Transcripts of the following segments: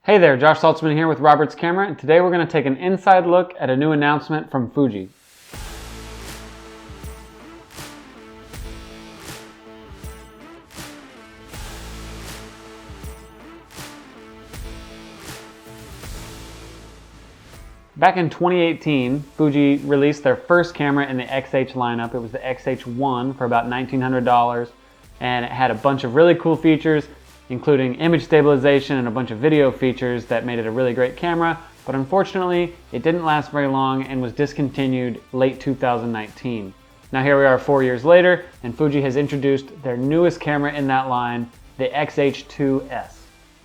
Hey there, Josh Saltzman here with Robert's Camera, and today we're going to take an inside look at a new announcement from Fuji. Back in 2018, Fuji released their first camera in the X-H lineup. It was the X-H2S for about $1,900, and it had a bunch of really cool features, including image stabilization and a bunch of video features that made it a really great camera, but unfortunately, it didn't last very long and was discontinued late 2019. Now here we are 4 years later, and Fuji has introduced their newest camera in that line, the X-H2S.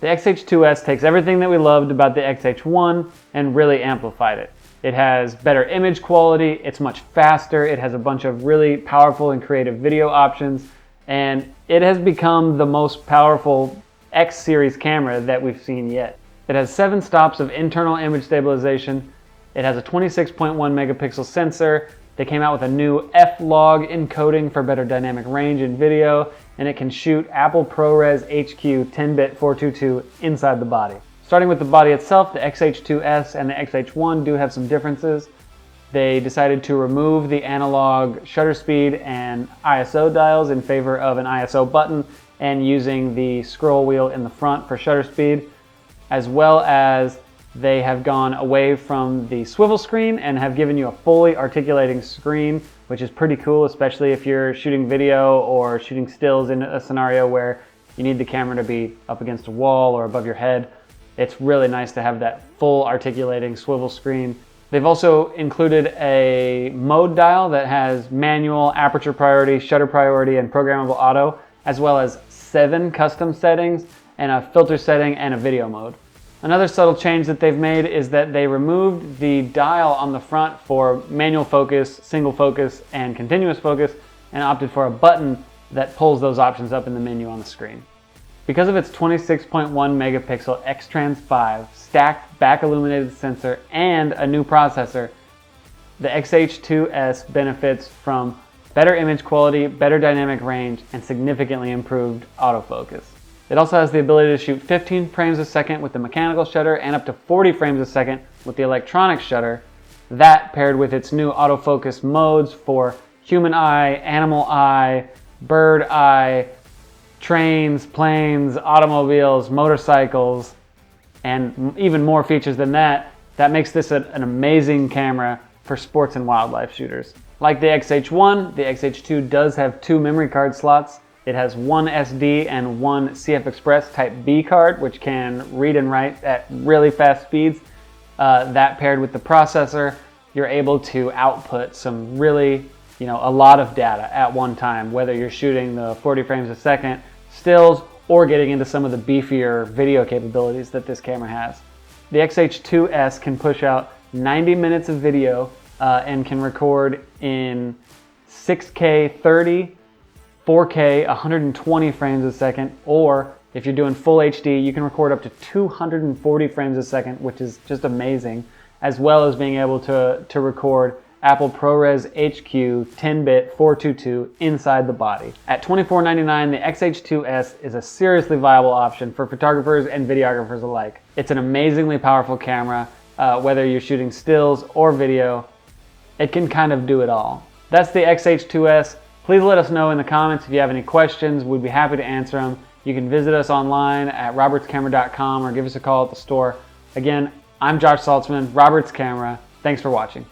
The X-H2S takes everything that we loved about the X-H1 and really amplified it. It has better image quality, it's much faster, it has a bunch of really powerful and creative video options, and it has become the most powerful X series camera that we've seen yet. It has 7 stops of internal image stabilization. It has a 26.1 megapixel sensor. They came out with a new F-Log encoding for better dynamic range in video, and it can shoot Apple ProRes HQ 10-bit 422 inside the body. Starting with the body itself, the X-H2S and the X-H1 do have some differences. They decided to remove the analog shutter speed and ISO dials in favor of an ISO button and using the scroll wheel in the front for shutter speed, as well as they have gone away from the swivel screen and have given you a fully articulating screen, which is pretty cool, especially if you're shooting video or shooting stills in a scenario where you need the camera to be up against a wall or above your head. It's really nice to have that full articulating swivel screen. They've also included a mode dial that has manual, aperture priority, shutter priority, and programmable auto, as well as 7 custom settings and a filter setting and a video mode. Another subtle change that they've made is that they removed the dial on the front for manual focus, single focus, and continuous focus, and opted for a button that pulls those options up in the menu on the screen. Because of its 26.1 megapixel X-Trans 5 stacked back illuminated sensor and a new processor, the X-H2S benefits from better image quality, better dynamic range, and significantly improved autofocus. It also has the ability to shoot 15 frames a second with the mechanical shutter and up to 40 frames a second with the electronic shutter. That paired with its new autofocus modes for human eye, animal eye, bird eye, trains, planes, automobiles, motorcycles, and even more features than that, that makes this an amazing camera for sports and wildlife shooters. Like the X-H1, the X-H2 does have 2 memory card slots. It has 1 SD and 1 CF Express Type B card, which can read and write at really fast speeds. That paired with the processor, you're able to output some really, a lot of data at one time, whether you're shooting the 40 frames a second stills or getting into some of the beefier video capabilities that this camera has. The X-H2S can push out 90 minutes of video and can record in 6K 30, 4K 120 frames a second, or if you're doing full HD, you can record up to 240 frames a second, which is just amazing, as well as being able to record Apple ProRes HQ 10-bit 422 inside the body. At $24.99, the X-H2S is a seriously viable option for photographers and videographers alike. It's an amazingly powerful camera, whether you're shooting stills or video. It can kind of do it all. That's the X-H2S. Please let us know in the comments if you have any questions. We'd be happy to answer them. You can visit us online at robertscamera.com or give us a call at the store. Again, I'm Josh Saltzman, Robert's Camera. Thanks for watching.